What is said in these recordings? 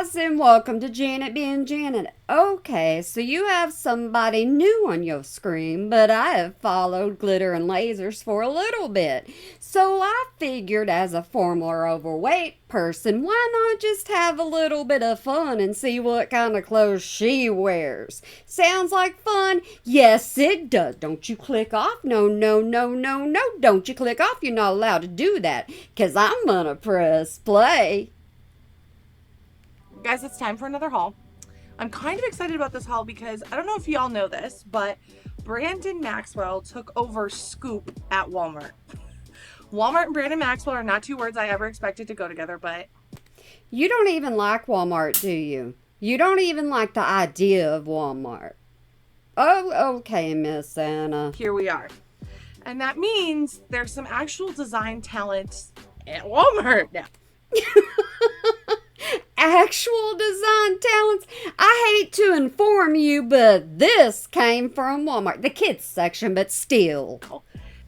guys, and welcome to Janet being Janet. Okay, so you have somebody new on your screen, but I have followed Glitter and Lasers for a little bit. So I figured as a former overweight person, why not just have a little bit of fun and see what kind of clothes she wears? Sounds like fun? Yes, it does. Don't you click off? No, no, no, no, no. Don't you click off? You're not allowed to do that, because I'm gonna press play. Guys, it's time for another haul. I'm kind of excited about this haul because I don't know if y'all know this, but Brandon Maxwell took over Scoop at Walmart. Walmart and Brandon Maxwell are not two words I ever expected to go together, but You don't even like Walmart, do you? You don't even like the idea of Walmart. Oh, okay, Miss Anna. here we are. And that means there's some actual design talent at Walmart now. Actual design talents? I hate to inform you, but this came from Walmart. The kids section, but still.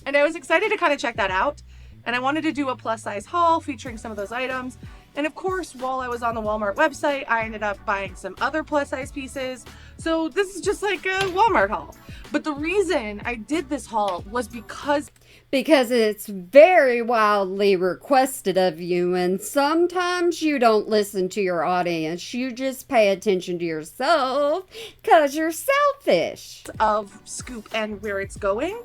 And I was excited to kind of check that out. And I wanted to do a plus size haul featuring some of those items. And of course, while I was on the Walmart website, I ended up buying some other plus size pieces. So this is just like a Walmart haul. But the reason I did this haul was Because it's very wildly requested of you, and sometimes you don't listen to your audience. You just pay attention to yourself because you're selfish. of Scoop and where it's going.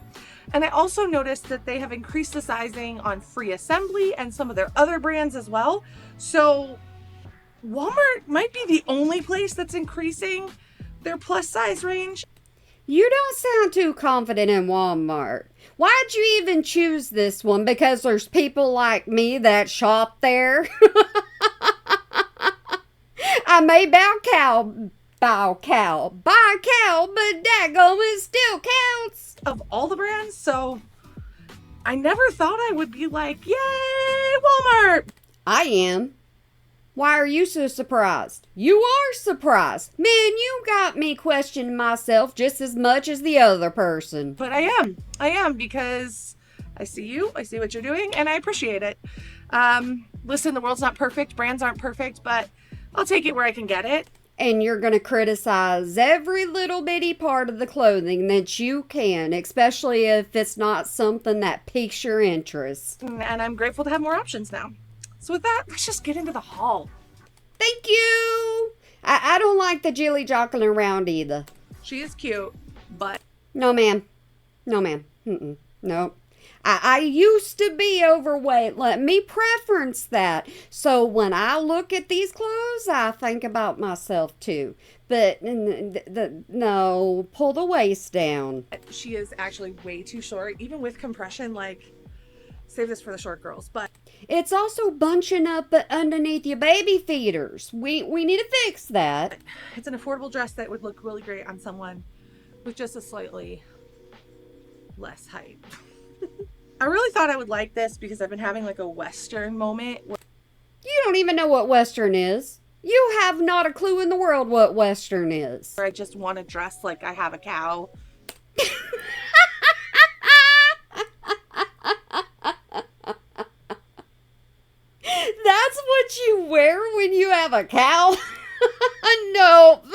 And I also noticed that they have increased the sizing on Free Assembly and some of their other brands as well. So Walmart might be the only place that's increasing their plus size range. You don't sound too confident in Walmart. Why'd you even choose this one? Because there's people like me that shop there? I may buy cow, but daggone it still counts. Of all the brands, so I never thought I would be like, yay, Walmart! I am. Why are you so surprised? You are surprised. Man, you got me questioning myself just as much as the other person. But I am because I see you, I see what you're doing, and I appreciate it. Listen, the world's not perfect, brands aren't perfect, but I'll take it where I can get it. And you're going to criticize every little bitty part of the clothing that you can, especially if it's not something that piques your interest. And I'm grateful to have more options now. So with that, let's just get into the haul. Thank you! I don't like the jilly jockling around either. She is cute, but No, ma'am. No, ma'am. No. I used to be overweight. Let me preference that. So when I look at these clothes, I think about myself too. But no, pull the waist down. she is actually way too short, even with compression. Like, save this for the short girls. But It's also bunching up underneath your baby feeders. We need to fix that. it's an affordable dress that would look really great on someone with just a slightly less height. I really thought I would like this because I've been having like a Western moment where You don't even know what Western is. You have not a clue in the world what Western is. I just want to dress like I have a cow. That's what you wear when you have a cow? Nope.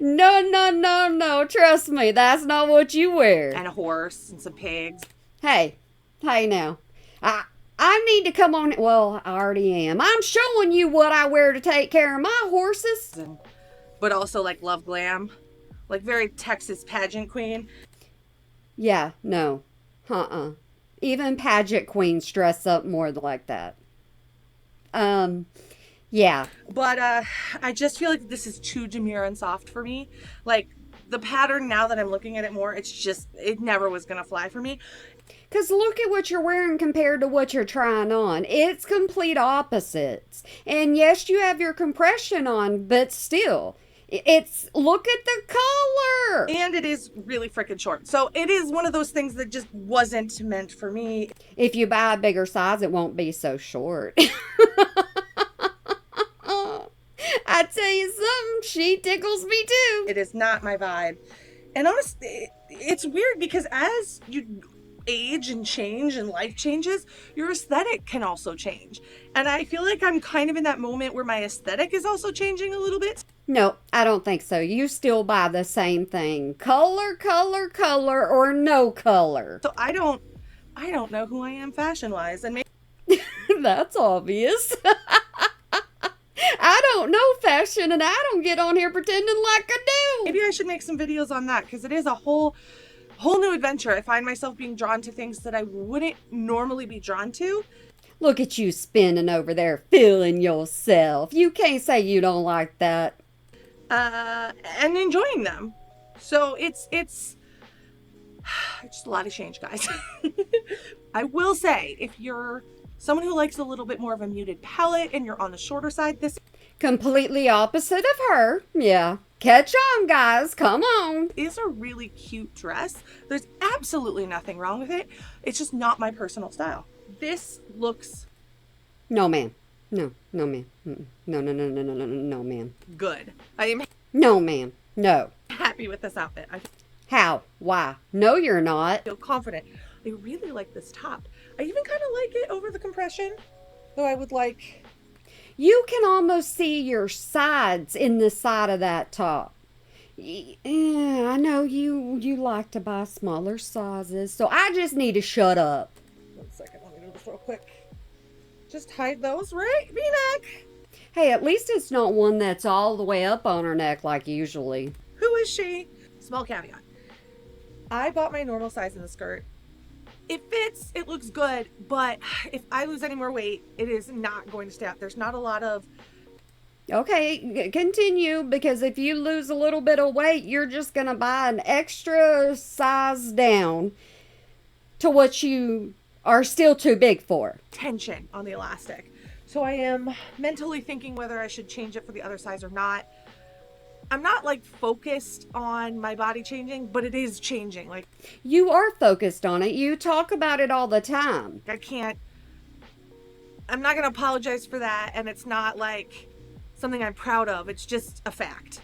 No. Trust me, that's not what you wear. And a horse and some pigs. Hey now. I need to come on. Well, I already am. I'm showing you what I wear to take care of my horses. But also like love glam. Like very Texas pageant queen. Yeah, no. Even pageant queens dress up more like that. Yeah. But I just feel like this is too demure and soft for me. Like the pattern, now that I'm looking at it more, it never was gonna fly for me. Because look at what you're wearing compared to what you're trying on. It's complete opposites. And yes, you have your compression on, but still, look at the color. And it is really freaking short. So it is one of those things that just wasn't meant for me. If you buy a bigger size, it won't be so short. I tell you something, she tickles me too. It is not my vibe. And honestly, it's weird because as you age and change and life changes, your aesthetic can also change. And I feel like I'm kind of in that moment where my aesthetic is also changing a little bit. No, I don't think so. You still buy the same thing. Color, color, color, or no color. So I don't know who I am fashion-wise, and That's obvious. I don't know fashion and I don't get on here pretending like I do. maybe I should make some videos on that, because it is a whole new adventure. I find myself being drawn to things that I wouldn't normally be drawn to. Look at you spinning over there, feeling yourself. You can't say you don't like that. And enjoying them. So it's just a lot of change, guys. I will say, if you're someone who likes a little bit more of a muted palette and you're on the shorter side, this Completely opposite of her. Yeah. Catch on, guys. Come on. is a really cute dress. There's absolutely nothing wrong with it. It's just not my personal style. This looks No, ma'am. No, no, ma'am. No, no, no, no, no, no, no, ma'am. good. I am No, ma'am. No. happy with this outfit. I How? Why? No, you're not. feel confident. I really like this top. I even kind of like it over the compression, though I would like. You can almost see your sides in the side of that top. I know you like to buy smaller sizes, so I just need to shut up. 1 second, let me do this real quick. Just hide those right V-neck. Hey, at least it's not one that's all the way up on her neck like usually. Who is she? Small caveat. I bought my normal size in the skirt. It fits, it looks good, but if I lose any more weight, it is not going to stay up. There's not a lot of. Okay, continue, because if you lose a little bit of weight, you're just going to buy an extra size down to what you are still too big for. Tension on the elastic. So I am mentally thinking whether I should change it for the other size or not. I'm not like focused on my body changing, but it is changing. Like, You are focused on it. You talk about it all the time. I'm not going to apologize for that. And it's not like something I'm proud of. It's just a fact.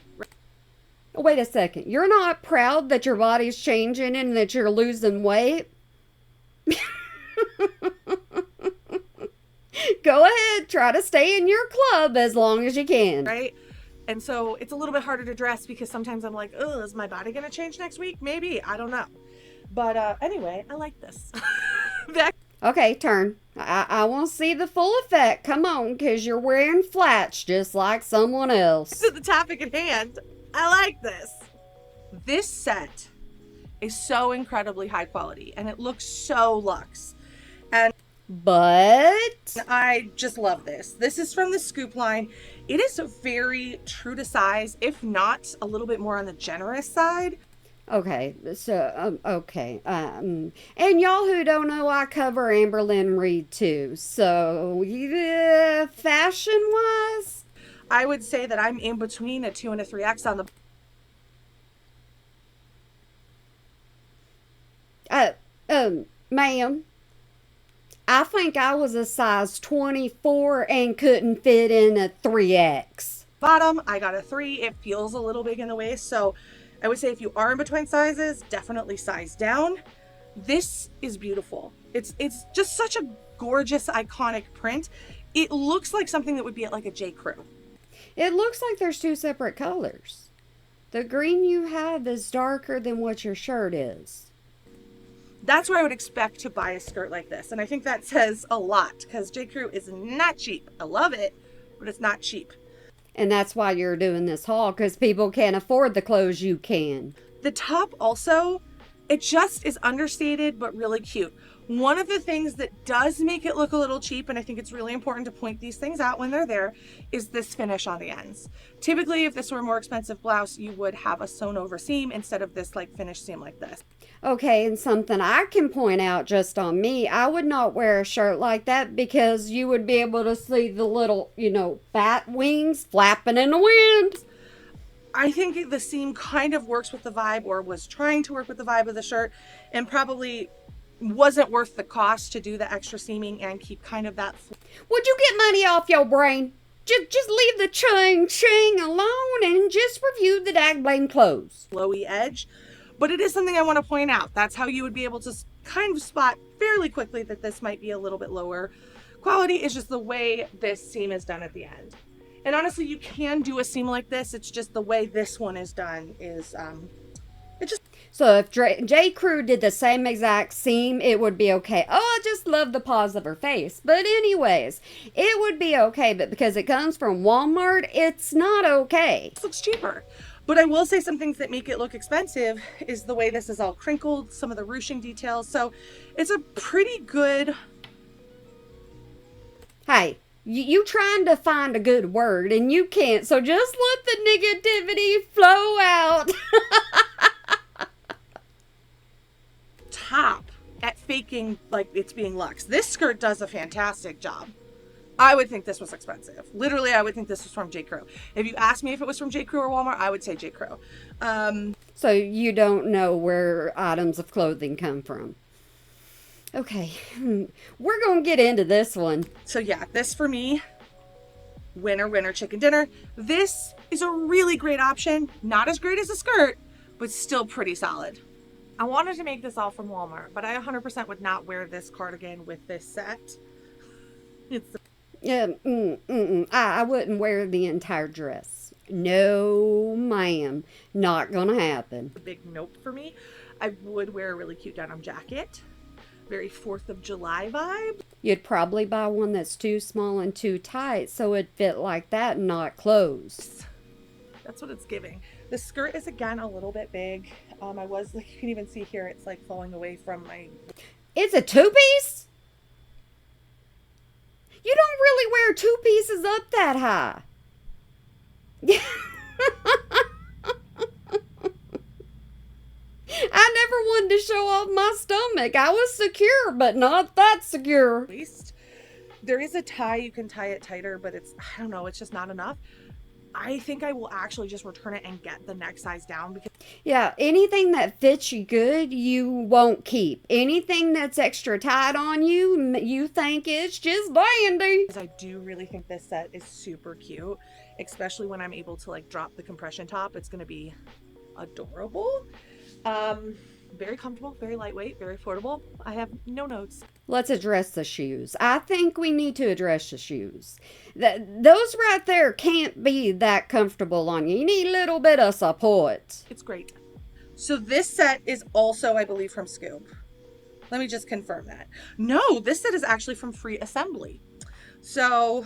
Wait a second. You're not proud that your body's changing and that you're losing weight? Go ahead. Try to stay in your club as long as you can. Right? And so it's a little bit harder to dress because sometimes I'm like, oh, is my body going to change next week? Maybe. I don't know. But anyway, I like this. Back Okay, turn. I want to see the full effect. Come on, because you're wearing flats just like someone else. to the topic at hand. I like this. This set is so incredibly high quality and it looks so luxe. And But I just love this. This is from the Scoop line. It is very true to size, if not a little bit more on the generous side. okay, so and y'all who don't know, I cover Amberlynn Reed too. So yeah, fashion wise, I would say that I'm in between a 2 and a 3X on the. ma'am, I think I was a size 24 and couldn't fit in a 3X. Bottom, I got a 3. It feels a little big in the waist, so I would say if you are in between sizes, definitely size down. This is beautiful. It's just such a gorgeous, iconic print. It looks like something that would be at like a J. Crew. It looks like there's two separate colors. The green you have is darker than what your shirt is. That's where I would expect to buy a skirt like this, and I think that says a lot because J. Crew is not cheap. I love it, but it's not cheap. And that's why you're doing this haul, because people can't afford the clothes you can. The top also, it just is understated but really cute. One of the things that does make it look a little cheap, and I think it's really important to point these things out when they're there, is this finish on the ends. Typically, if this were a more expensive blouse, you would have a sewn over seam instead of this like finished seam like this. Okay, and something I can point out just on me, I would not wear a shirt like that because you would be able to see the little, bat wings flapping in the wind. I think the seam kind of works with the vibe, or was trying to work with the vibe of the shirt, and probably wasn't worth the cost to do the extra seaming and keep kind of that Would you get money off your brain? Just leave the ching alone and just review the dag blame clothes. flowy edge. But it is something I want to point out. That's how you would be able to kind of spot fairly quickly that this might be a little bit lower quality. It's just the way this seam is done at the end. And honestly, you can do a seam like this. It's just the way this one is done is, it just. So if J. Crew did the same exact seam, it would be okay. Oh, I just love the pause of her face. But anyways, it would be okay. But because it comes from Walmart, it's not okay. This looks cheaper. But I will say some things that make it look expensive is the way this is all crinkled, some of the ruching details. So it's a pretty good. Hey, you trying to find a good word and you can't. So just let the negativity flow out. Top at faking like it's being luxe. This skirt does a fantastic job. I would think this was expensive. Literally, I would think this was from J. Crew. If you asked me if it was from J. Crew or Walmart, I would say J. Crew. So you don't know where items of clothing come from. Okay, we're going to get into this one. So yeah, this for me, winner chicken dinner. This is a really great option. Not as great as a skirt, but still pretty solid. I wanted to make this all from Walmart, but I 100% would not wear this cardigan with this set. It's Yeah, I wouldn't wear the entire dress. No, ma'am. Not gonna happen. a big nope for me. I would wear a really cute denim jacket. Very 4th of July vibe. You'd probably buy one that's too small and too tight so it'd fit like that and not closed. That's what it's giving. The skirt is again a little bit big. I was like, you can even see here, it's like falling away from my. It's a two-piece? You don't really wear two pieces up that high. I never wanted to show off my stomach. I was secure, but not that secure. Waist. There is a tie, you can tie it tighter, but it's, I don't know, it's just not enough. I think I will actually just return it and get the next size down because Yeah, anything that fits you good, you won't keep. Anything that's extra tight on you, you think it's just dandy. I do really think this set is super cute, especially when I'm able to like drop the compression top. It's going to be adorable. Very comfortable, very lightweight, very affordable. I have no notes. Let's address the shoes. I think we need to address the shoes. Those right there can't be that comfortable on you. You need a little bit of support. It's great. So this set is also, I believe, from Scoop. Let me just confirm that. No, this set is actually from Free Assembly. So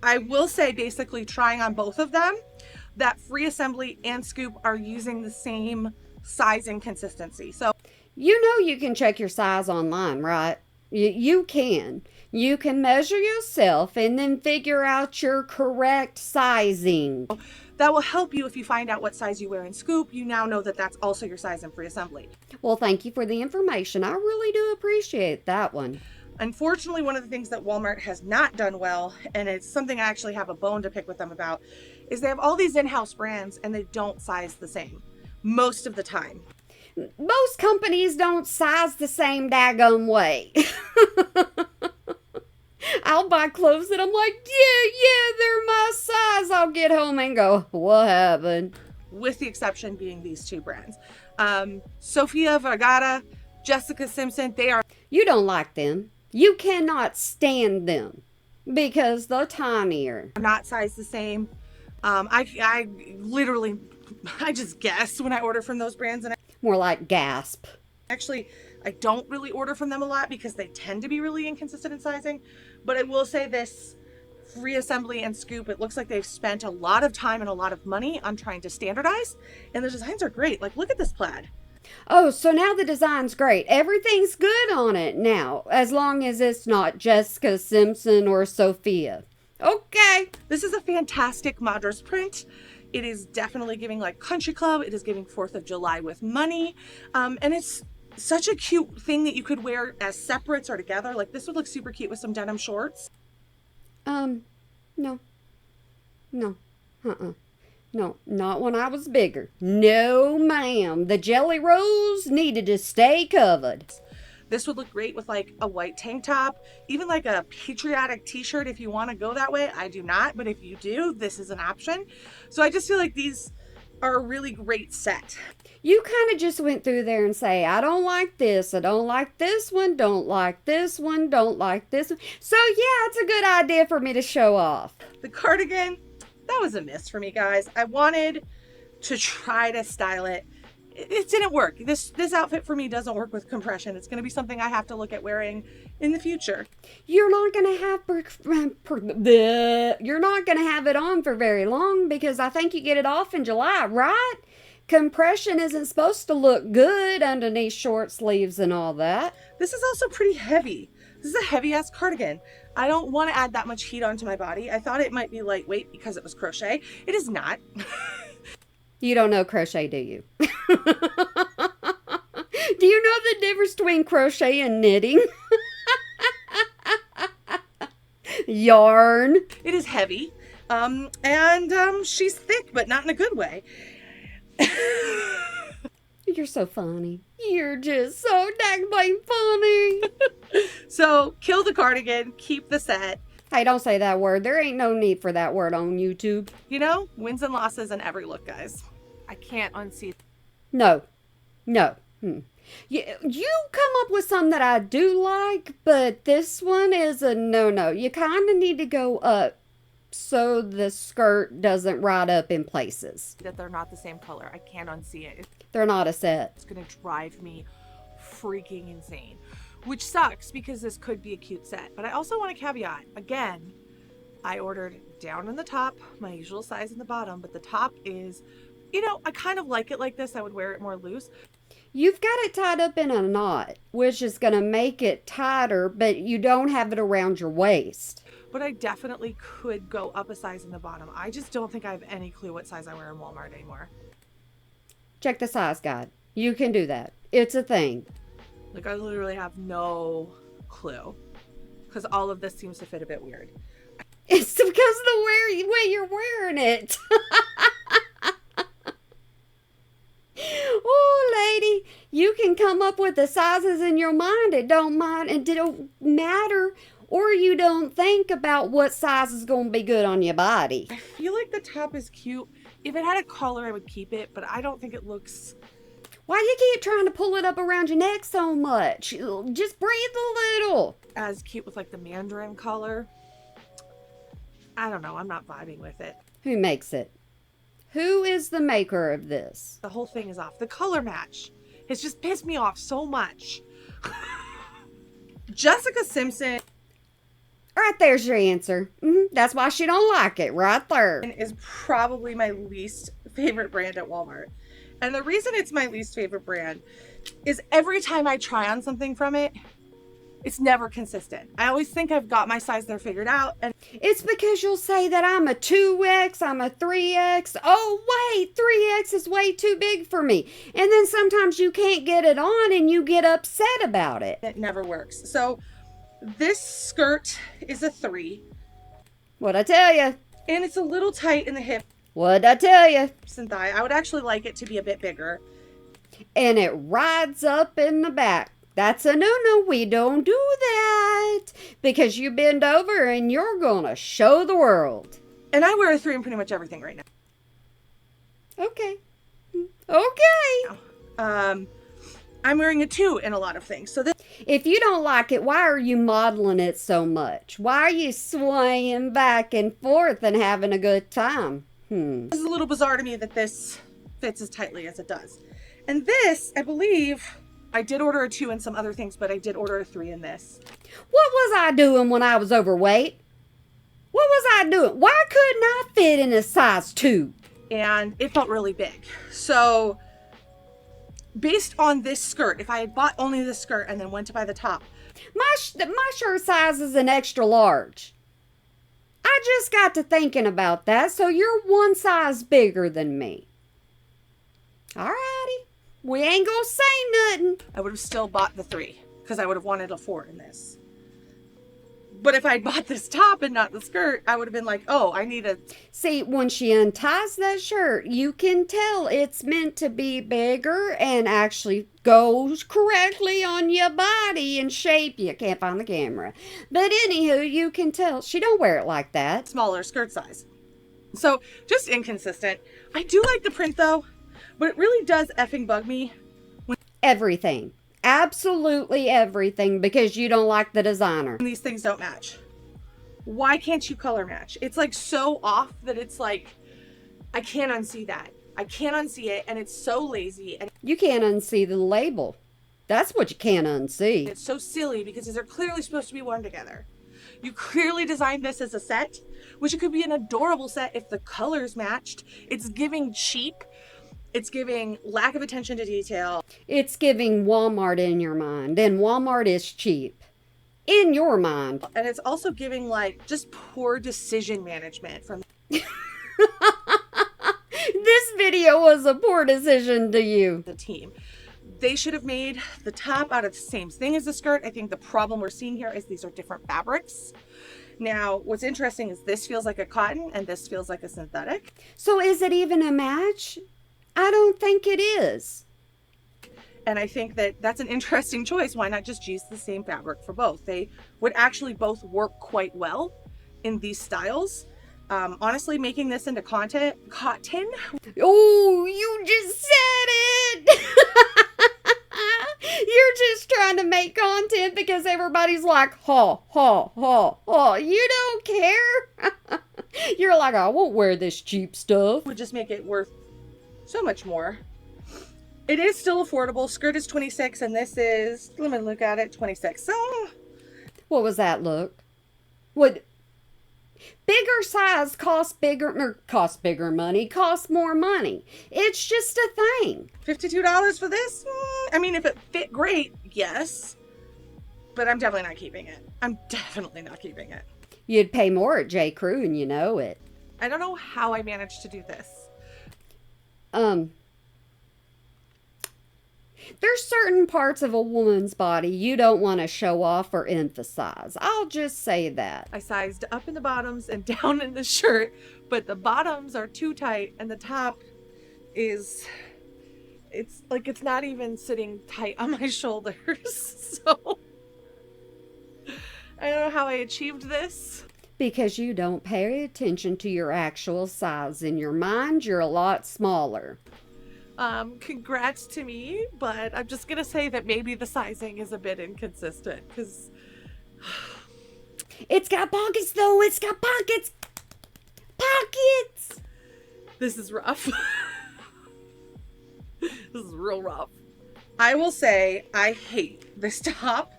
I will say, basically trying on both of them, that Free Assembly and Scoop are using the same size and consistency. So you know you can check your size online, right? You can. You can measure yourself and then figure out your correct sizing. that will help you if you find out what size you wear in Scoop. You now know that that's also your size in Free Assembly. Well, thank you for the information. I really do appreciate that one. Unfortunately, one of the things that Walmart has not done well, and it's something I actually have a bone to pick with them about, is they have all these in-house brands and they don't size the same most of the time. Most companies don't size the same daggone way. I'll buy clothes that I'm like, yeah, they're my size. I'll get home and go, what happened? With the exception being these two brands. Sofia Vergara, Jessica Simpson, they are... You don't like them. You cannot stand them because they're tinier. not sized the same. I literally, I just guess when I order from those brands, and More like gasp. actually, I don't really order from them a lot because they tend to be really inconsistent in sizing. But I will say this, Free Assembly and Scoop, it looks like they've spent a lot of time and a lot of money on trying to standardize, and the designs are great. Like, look at this plaid. Oh, so now the design's great. Everything's good on it now, as long as it's not Jessica Simpson or Sophia. Okay. This is a fantastic Madras print. It is definitely giving like country club. It is giving 4th of July with money. And it's such a cute thing that you could wear as separates or together. Like, this would look super cute with some denim shorts. No. No, not when I was bigger. No, ma'am. The jelly rolls needed to stay covered. This would look great with like a white tank top, even like a patriotic t-shirt if you want to go that way. I do not, but if you do, this is an option. So I just feel like these are a really great set. You kind of just went through there and say, I don't like this, I don't like this one, don't like this one, don't like this one. So yeah, it's a good idea for me to show off. The cardigan, that was a miss for me, guys. I wanted to try to style it. It didn't work. This outfit for me doesn't work with compression. It's going to be something I have to look at wearing in the future. You're not going to have it on for very long because I think you get it off in July, right? Compression isn't supposed to look good underneath short sleeves and all that. This is also pretty heavy. This is a heavy ass cardigan. I don't want to add that much heat onto my body. I thought it might be lightweight because it was crochet. It is not. You don't know crochet, do you? Do you know the difference between crochet and knitting? Yarn. It is heavy. And she's thick, but not in a good way. You're so funny. You're just so dang funny. So, kill the cardigan, keep the set. Hey, don't say that word. There ain't no need for that word on YouTube. You know, wins and losses in every look, guys. I can't unsee. No. You come up with some that I do like, but this one is a no-no. You kind of need to go up so the skirt doesn't ride up in places. That they're not the same color. I can't unsee it. They're not a set. It's going to drive me freaking insane, which sucks because this could be a cute set. But I also want a caveat. Again, I ordered down in the top, my usual size in the bottom, but the top is, you know, I kind of like it like this. I would wear it more loose. You've got it tied up in a knot, which is going to make it tighter, but you don't have it around your waist. But I definitely could go up a size in the bottom. I just don't think I have any clue what size I wear in Walmart anymore. Check the size guide. You can do that. It's a thing. Like, I literally have no clue because all of this seems to fit a bit weird. It's because of the way you're wearing it. Oh, lady, you can come up with the sizes in your mind. It don't matter. Or you don't think about what size is going to be good on your body. I feel like the top is cute. If it had a collar, I would keep it, but I don't think it looks... Why you keep trying to pull it up around your neck so much? Just breathe a little. As cute with like the mandarin color. I don't know. I'm not vibing with it. Who makes it? Who is the maker of this? The whole thing is off. The color match has just pissed me off so much. Jessica Simpson... Right there's your answer. That's why she don't like it. Right there. Is probably my least favorite brand at Walmart. And the reason it's my least favorite brand is every time I try on something from it, it's never consistent. I always think I've got my size there figured out. And it's because you'll say that I'm a 2X, I'm a 3X. Oh, wait, 3X is way too big for me. And then sometimes you can't get it on and you get upset about it. It never works. So this skirt is a 3. What'd I tell you? And it's a little tight in the hip. What'd I tell you? And thigh. I would actually like it to be a bit bigger. And it rides up in the back. That's a no-no. We don't do that. Because you bend over and you're going to show the world. And I wear a 3 in pretty much everything right now. Okay. Okay. I'm wearing a 2 in a lot of things. So this... If you don't like it, why are you modeling it so much? Why are you swaying back and forth and having a good time? This is a little bizarre to me that this fits as tightly as it does. And this, I believe, I did order a 2 in some other things, but I did order a 3 in this. What was I doing when I was overweight? What was I doing? Why couldn't I fit in a size 2? And it felt really big. So based on this skirt, if I had bought only the skirt and then went to buy the top. My shirt size is an extra large. I just got to thinking about that, so you're one size bigger than me. Alrighty. We ain't gonna say nothing. I would have still bought the 3 because I would have wanted a 4 in this. But if I'd bought this top and not the skirt, I would have been like, oh, I need a... See, when she unties that shirt, you can tell it's meant to be bigger and actually goes correctly on your body and shape. You can't find the camera. But anywho, you can tell she don't wear it like that. Smaller skirt size. So just inconsistent. I do like the print though, but it really does effing bug me. Everything. Absolutely everything, because you don't like the designer. When these things don't match. Why can't you color match? It's like so off that it's like, I can't unsee that. I can't unsee it, and it's so lazy. And You can't unsee the label. That's what you can't unsee. it's so silly because these are clearly supposed to be worn together. You clearly designed this as a set, which it could be an adorable set if the colors matched. It's giving cheap. It's giving lack of attention to detail. It's giving Walmart in your mind, and Walmart is cheap. In your mind. And it's also giving like just poor decision management from This video was a poor decision to you. the team. They should have made the top out of the same thing as the skirt. I think the problem we're seeing here is these are different fabrics. Now, what's interesting is this feels like a cotton and this feels like a synthetic. So is it even a match? I don't think it is. And I think that that's an interesting choice. Why not just use the same fabric for both? They would actually both work quite well in these styles. Honestly, making this into cotton. Oh, you just said it! You're just trying to make content because everybody's like, ha, ha, ha, ha. You don't care. You're like, I won't wear this cheap stuff. Would just make it worth so much more. It is still affordable. Skirt is $26 and this is, let me look at it, $26. So, What was that look? What? Bigger size costs bigger money, costs more money. It's just a thing. $52 for this? I mean, if it fit great, yes. But I'm definitely not keeping it. I'm definitely not keeping it. You'd pay more at J. Crew and you know it. I don't know how I managed to do this. There's certain parts of a woman's body you don't want to show off or emphasize. I'll just say that. I sized up in the bottoms and down in the shirt, but the bottoms are too tight and the top is, it's like it's not even sitting tight on my shoulders. So I don't know how I achieved this. Because you don't pay attention to your actual size. In your mind, you're a lot smaller. Congrats to me, but I'm just gonna say that maybe the sizing is a bit inconsistent because It's got pockets though. It's got pockets. Pockets. this is rough. This is real rough. I will say I hate this top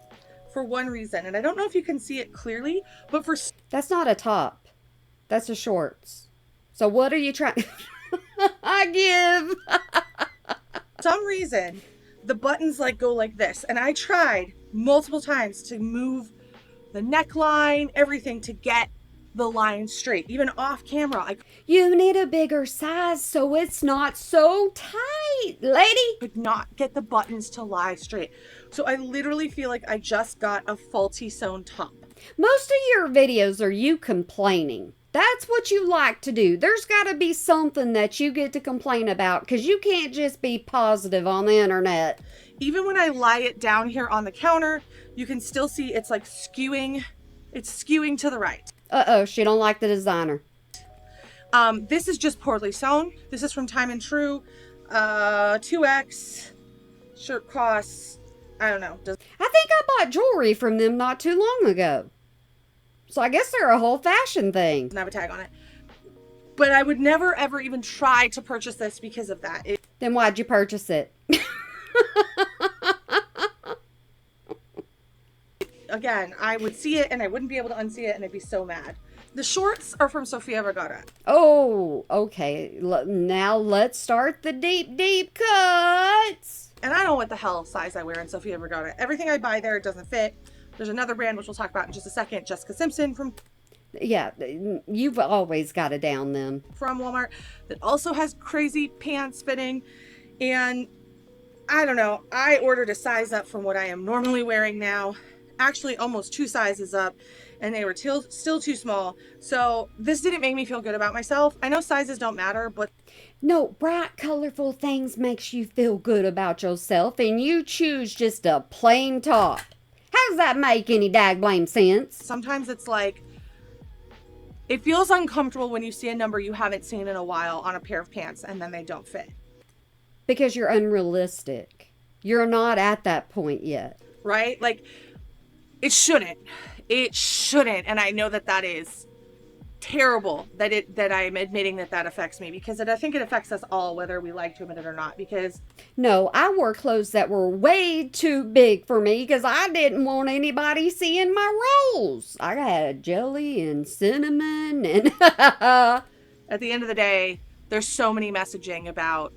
for one reason, and I don't know if you can see it clearly, but for That's not a top. That's a shorts. So what are you trying? I give. some reason the buttons like go like this, and I tried multiple times to move the neckline, everything to get the line straight, even off camera. I You need a bigger size so it's not so tight, lady. could not get the buttons to lie straight. So I literally feel like I just got a faulty sewn top. Most of your videos are you complaining. That's what you like to do. There's got to be something that you get to complain about because you can't just be positive on the internet. Even when I lie it down here on the counter, you can still see it's like skewing. It's skewing to the right. Uh-oh, she don't like the designer. This is just poorly sewn. This is from Time and True. 2X. Shirt costs, I don't know. I think I bought jewelry from them not too long ago. So I guess they're a whole fashion thing. Doesn't have a tag on it. But I would never ever even try to purchase this because of that. Then why'd you purchase it? Again, I would see it and I wouldn't be able to unsee it and I'd be so mad. The shorts are from Sofia Vergara. Oh, okay. Now let's start the deep cuts. And I don't know what the hell size I wear in Sofia Vergara. Everything I buy there doesn't fit. There's another brand, which we'll talk about in just a second, Jessica Simpson from Yeah, you've always got to down them. Walmart, that also has crazy pants fitting. And I don't know, I ordered a size up from what I am normally wearing now. Actually, almost 2 sizes up, and they were still too small. So this didn't make me feel good about myself. I know sizes don't matter, but No, bright, colorful things makes you feel good about yourself, and you choose just a plain top. How does that make any dag blame sense? sometimes it's like, It feels uncomfortable when you see a number you haven't seen in a while on a pair of pants and then they don't fit. Because you're unrealistic. You're not at that point yet. Right? Like, it shouldn't. It shouldn't. And I know that that is terrible that I'm admitting that affects me, because I think it affects us all, whether we like to admit it or not. Because no, I wore clothes that were way too big for me because I didn't want anybody seeing my rolls. I had jelly and cinnamon and at the end of the day, there's so many messaging about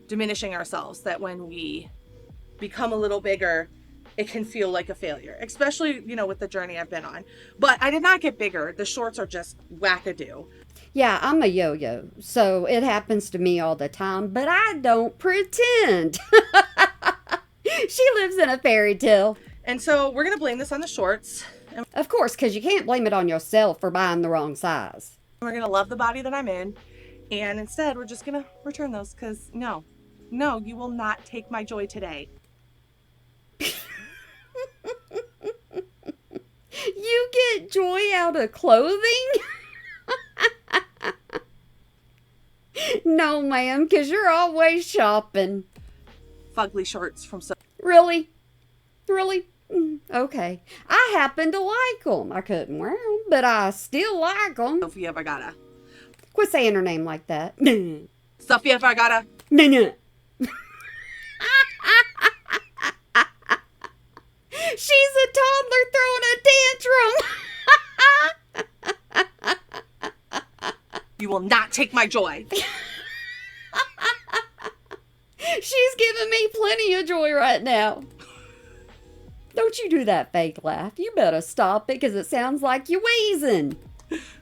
diminishing ourselves that when we become a little bigger, it can feel like a failure, especially, with the journey I've been on. But I did not get bigger. The shorts are just wackadoo. Yeah, I'm a yo-yo, so it happens to me all the time, but I don't pretend. She lives in a fairy tale. And so we're going to blame this on the shorts. And of course, because you can't blame it on yourself for buying the wrong size. we're going to love the body that I'm in. And instead, we're just going to return those because no, you will not take my joy today. You get joy out of clothing? No, ma'am, because you're always shopping. Fugly shorts from so. Really? Really? Okay. I happen to like them. I couldn't wear them, but I still like them. Sofia Vergara. Quit saying her name like that. Sofia Vergara. No. She's a toddler throwing a tantrum. You will not take my joy. She's giving me plenty of joy right now. Don't you do that fake laugh. You better stop it because it sounds like you're wheezing.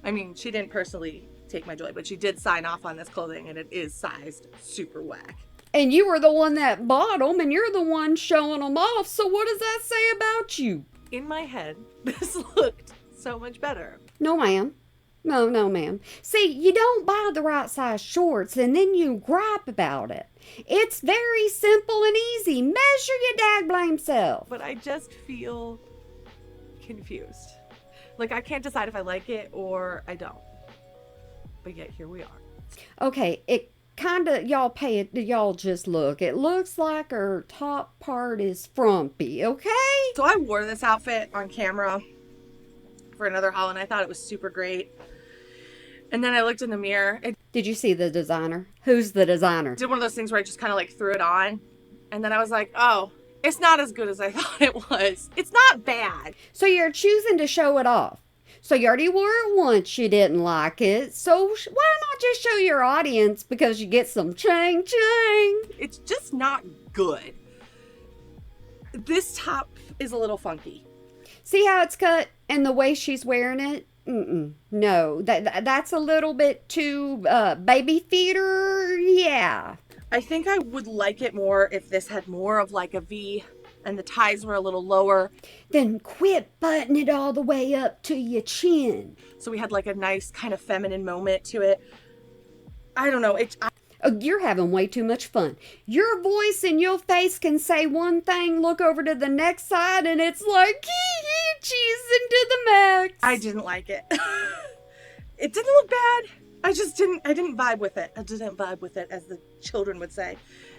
I mean, she didn't personally take my joy, but she did sign off on this clothing, and it is sized super whack. And you were the one that bought them, and you're the one showing them off, so what does that say about you? In my head, this looked so much better. No, ma'am. No, ma'am. See, you don't buy the right size shorts, and then you gripe about it. It's very simple and easy. Measure your dag-blame self. But I just feel confused. Like, I can't decide if I like it or I don't. But yet, here we are. Okay, it kinda, y'all just look. It looks like her top part is frumpy, okay? So I wore this outfit on camera for another haul, and I thought it was super great. And then I looked in the mirror. I Did you see the designer? Who's the designer? did one of those things where I just kind of like threw it on. And then I was like, oh, it's not as good as I thought it was. It's not bad. So you're choosing to show it off. So you already wore it once, you didn't like it. So why not just show your audience because you get some chang. It's just not good. This top is a little funky. See how it's cut and the way she's wearing it? No, that's a little bit too baby feeder. Yeah. I think I would like it more if this had more of like a V and the ties were a little lower. Then quit butting it all the way up to your chin. So we had like a nice kind of feminine moment to it. I don't know. Oh, you're having way too much fun. Your voice and your face can say one thing, look over to the next side, and it's like, cheesing to the max. I didn't like it. It didn't look bad. I didn't vibe with it. I didn't vibe with it, as the children would say.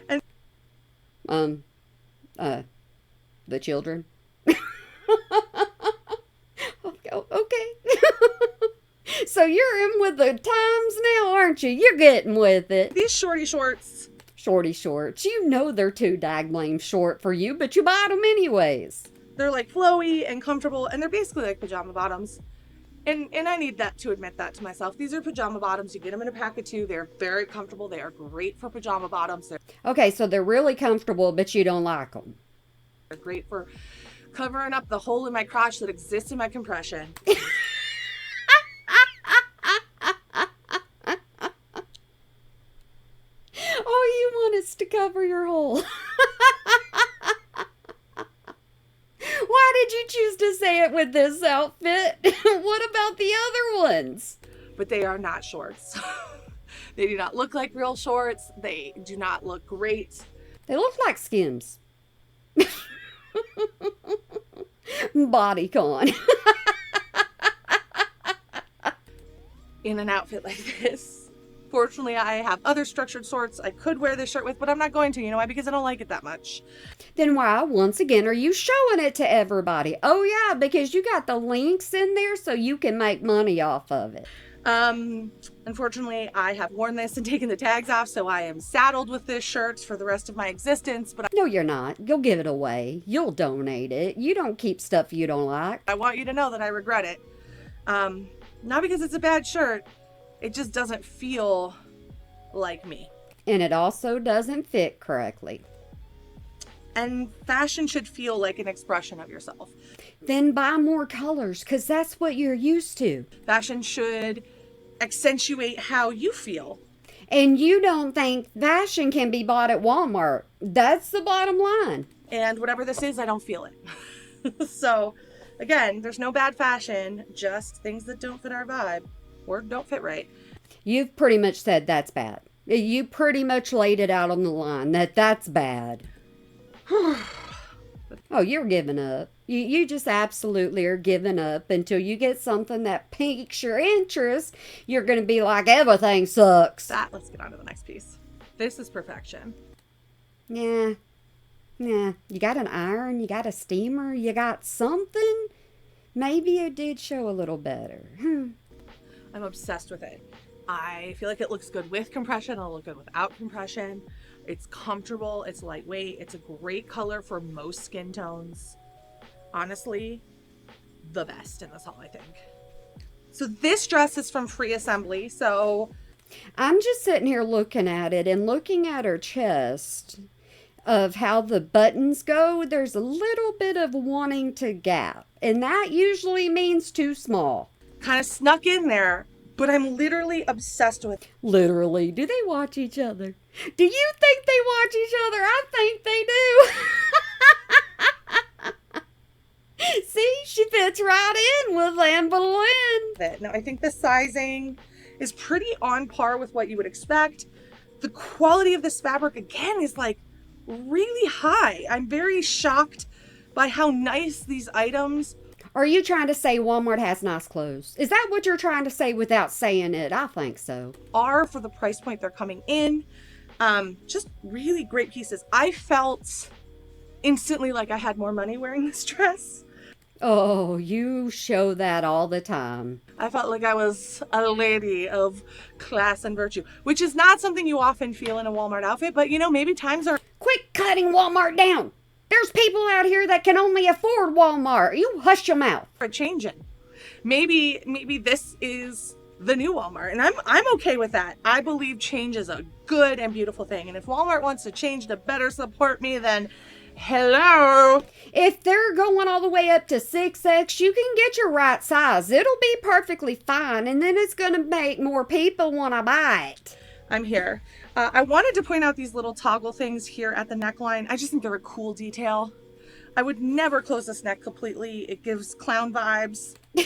And the children. Okay. So you're in with the times now, aren't you? You're getting with it. these shorty shorts, Shorty shorts. You know they're too dag-blame short for you, but you buy them anyways. they're like flowy and comfortable, and they're basically like pajama bottoms. And I need that to admit that to myself. These are pajama bottoms. You get them in a pack of 2. They're very comfortable. They are great for pajama bottoms. They're Okay, so they're really comfortable, but you don't like them. great for covering up the hole in my crotch that exists in my compression. Oh, you want us to cover your hole. Why did you choose to say it with this outfit? What about the other ones? But they are not shorts. They do not look like real shorts. They do not look great. They look like Skims. Bodycon. in an outfit like this. Fortunately, I have other structured sorts I could wear this shirt with, but I'm not going to. You know why? Because I don't like it that much. Then why, once again, are you showing it to everybody? Oh, yeah, because you got the links in there so you can make money off of it. Unfortunately, I have worn this and taken the tags off, so I am saddled with this shirt for the rest of my existence, but No, you're not. You'll give it away. You'll donate it. You don't keep stuff you don't like. I want you to know that I regret it. Not because it's a bad shirt, it just doesn't feel like me. And it also doesn't fit correctly. And fashion should feel like an expression of yourself. Then buy more colors, because that's what you're used to. Fashion should accentuate how you feel. And you don't think fashion can be bought at Walmart. That's the bottom line. And whatever this is, I don't feel it. So, again, there's no bad fashion, just things that don't fit our vibe or don't fit right. You've pretty much said that's bad. You pretty much laid it out on the line that that's bad. Oh, you're giving up. You just absolutely are giving up until you get something that piques your interest. You're going to be like, everything sucks. Let's get on to the next piece. This is perfection. Yeah. You got an iron, you got a steamer, you got something. Maybe it did show a little better. I'm obsessed with it. I feel like it looks good with compression. It'll look good without compression. It's comfortable. It's lightweight. It's a great color for most skin tones. Honestly, the best in this haul, I think. So this dress is from Free Assembly. So I'm just sitting here looking at it and looking at her chest of how the buttons go. There's a little bit of wanting to gap, and that usually means too small. Kind of snuck in there, but I'm literally obsessed with it. Literally. Do they watch each other? Do you think they watch each other? I think they do. See, she fits right in with Anne Boleyn. Now, I think the sizing is pretty on par with what you would expect. The quality of this fabric, again, is like really high. I'm very shocked by how nice these items. Are you trying to say Walmart has nice clothes? Is that what you're trying to say without saying it? I think so. Are for the price point they're coming in. Just really great pieces. I felt instantly like I had more money wearing this dress. Oh, you show that all the time. I felt like I was a lady of class and virtue, which is not something you often feel in a Walmart outfit, but you know, maybe times are... Quit cutting Walmart down. There's people out here that can only afford Walmart. You hush your mouth. Changing. Maybe this is the new Walmart, and I'm okay with that. I believe change is a good and beautiful thing, and if Walmart wants to change to better support me, then hello. If they're going all the way up to 6X, you can get your right size. It'll be perfectly fine, and then it's going to make more people want to buy it. I'm here. I wanted to point out these little toggle things here at the neckline. I just think they're a cool detail. I would never close this neck completely. It gives clown vibes. Woo,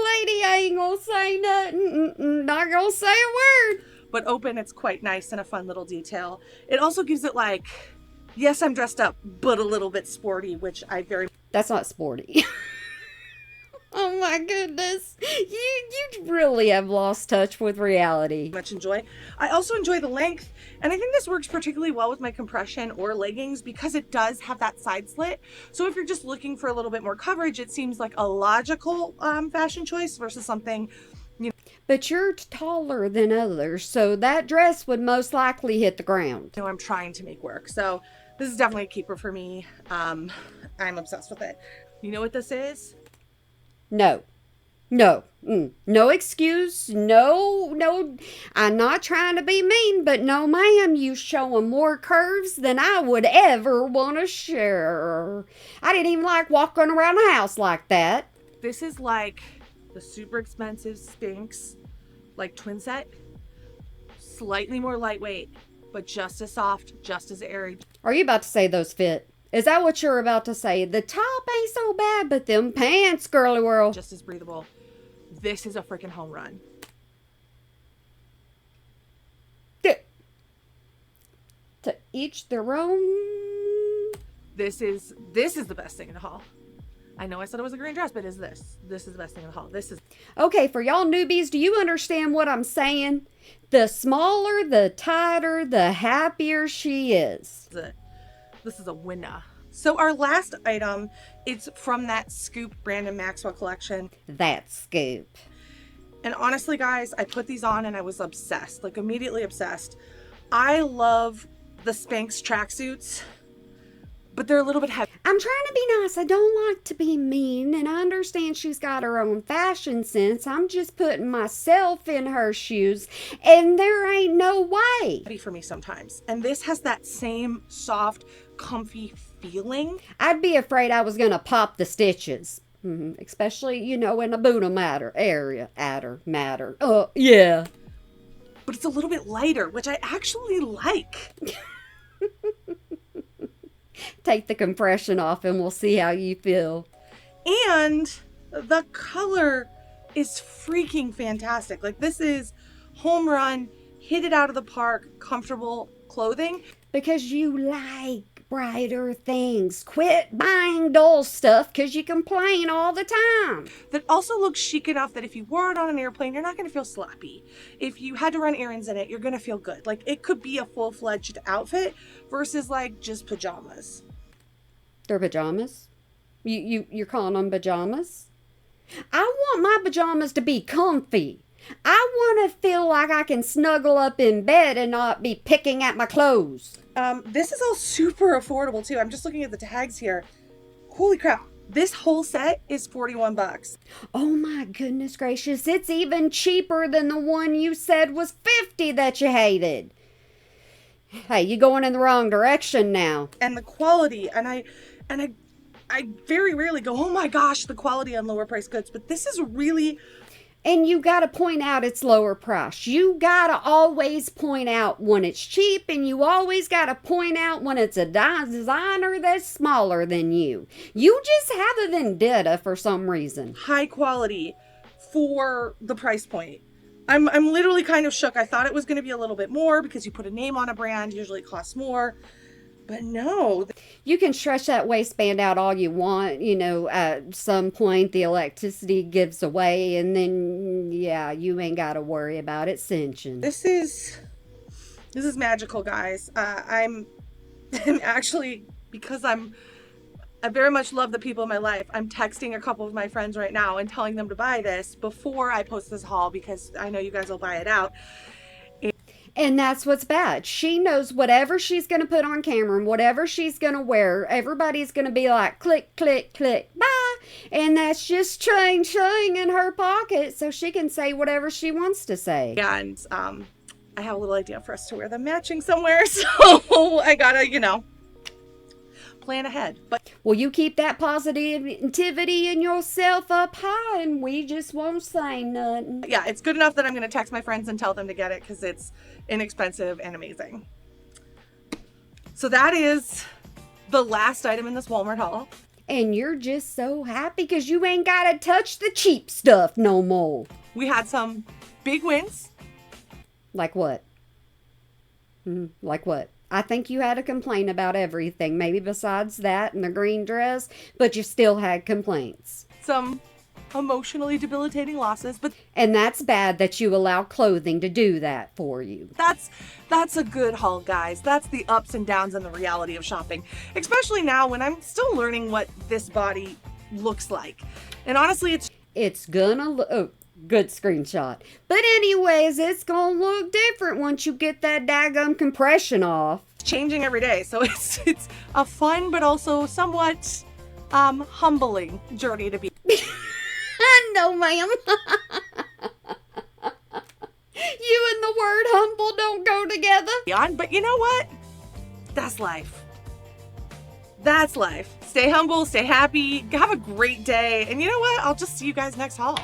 lady, I ain't gonna say nothing. Not gonna say a word. But open, it's quite nice and a fun little detail. It also gives it like, yes, I'm dressed up, but a little bit sporty, which I very... That's not sporty. Oh my goodness. You really have lost touch with reality. much enjoy. I also enjoy the length, and I think this works particularly well with my compression or leggings because it does have that side slit. So if you're just looking for a little bit more coverage, it seems like a logical fashion choice versus something, you know. But you're taller than others, so that dress would most likely hit the ground. I'm trying to make work. So this is definitely a keeper for me. I'm obsessed with it. You know what this is? No. No excuse. No. I'm not trying to be mean, but no, ma'am, you showing more curves than I would ever want to share. I didn't even like walking around the house like that. This is like the super expensive Spanx, like twin set. Slightly more lightweight, but just as soft, just as airy. Are you about to say those fit? Is that what you're about to say? The top ain't so bad, but them pants, girly world. Just as breathable. This is a freaking home run. To each their own. This is the best thing in the haul. I know I said it was a green dress, but this is the best thing in the haul. This is Okay, for y'all newbies, do you understand what I'm saying? The smaller, the tighter, the happier she is. this is a winner. So our last item, it's from that Scoop Brandon Maxwell collection. That scoop. And honestly, guys, I put these on and I was obsessed, like immediately obsessed. I love the Spanx tracksuits, but they're a little bit heavy. I'm trying to be nice. I don't like to be mean, and I understand she's got her own fashion sense. I'm just putting myself in her shoes, and there ain't no way. For me sometimes. And this has that same soft, comfy feeling. I'd be afraid I was gonna pop the stitches. Especially, in the Buddha matter. Oh, yeah. But it's a little bit lighter, which I actually like. Take the compression off and we'll see how you feel. And the color is freaking fantastic. Like, this is home run, hit it out of the park, comfortable clothing. Because you like brighter things. Quit buying dull stuff because you complain all the time. That also looks chic enough that if you wore it on an airplane, you're not going to feel sloppy. If you had to run errands in it, you're going to feel good. Like, it could be a full-fledged outfit versus like just pajamas. They're pajamas? You're calling them pajamas? I want my pajamas to be comfy. I want to feel like I can snuggle up in bed and not be picking at my clothes. This is all super affordable too. I'm just looking at the tags here. Holy crap. This whole set is $41. Oh my goodness gracious. It's even cheaper than the one you said was $50 that you hated. Hey, you're going in the wrong direction now. And the quality, and I very rarely go, oh my gosh, the quality on lower price goods, but this is really. And you got to point out it's lower price. You got to always point out when it's cheap, and you always got to point out when it's a designer that's smaller than you. You just have a vendetta for some reason. High quality for the price point. I'm literally kind of shook. I thought it was going to be a little bit more because you put a name on a brand, usually it costs more. But no. You can stretch that waistband out all you want. At some point the electricity gives away, and then, yeah, you ain't got to worry about it cinching. This is magical, guys. I'm actually, because I very much love the people in my life, I'm texting a couple of my friends right now and telling them to buy this before I post this haul because I know you guys will buy it out. And that's what's bad. She knows whatever she's going to put on camera and whatever she's going to wear, everybody's going to be like, click, click, click, bye. And that's just ching in her pocket so she can say whatever she wants to say. And I have a little idea for us to wear them matching somewhere. So I got to, plan ahead. But well, you keep that positivity in yourself up high, and we just won't say nothing. Yeah, it's good enough that I'm going to text my friends and tell them to get it because it's inexpensive and amazing. So that is the last item in this Walmart haul. And you're just so happy because you ain't got to touch the cheap stuff no more. We had some big wins. Like what? Like what? I think you had a complaint about everything, maybe besides that and the green dress, but you still had complaints. Some emotionally debilitating losses, but and that's bad that you allow clothing to do that for you. That's a good haul, guys. That's the ups and downs and the reality of shopping, especially now when I'm still learning what this body looks like. And honestly, it's gonna look good screenshot. But anyways, it's gonna look different once you get that daggum compression off. Changing every day, so it's a fun but also somewhat humbling journey to be. No, ma'am. You and the word humble don't go together. But you know what? That's life. That's life. Stay humble, stay happy, have a great day, and you know what? I'll just see you guys next haul.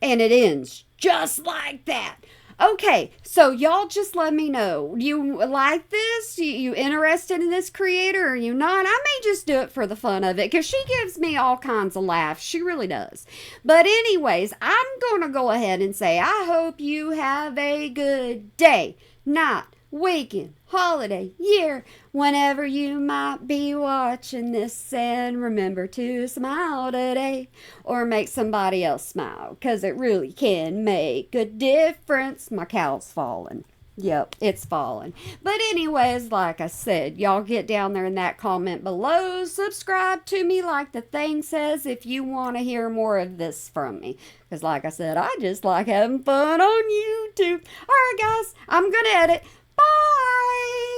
And it ends just like that. Okay, so y'all just let me know. You like this? You interested in this creator or you not? I may just do it for the fun of it because she gives me all kinds of laughs. She really does. But anyways, I'm going to go ahead and say I hope you have a good day, night, weekend, holiday, year, whenever you might be watching this. And remember to smile today or make somebody else smile, 'cause it really can make a difference. My cow's falling. Yep, it's falling. But anyways, like I said, y'all get down there in that comment below. Subscribe to me like the thing says if you want to hear more of this from me. Because like I said, I just like having fun on YouTube. Alright guys, I'm going to edit. Bye!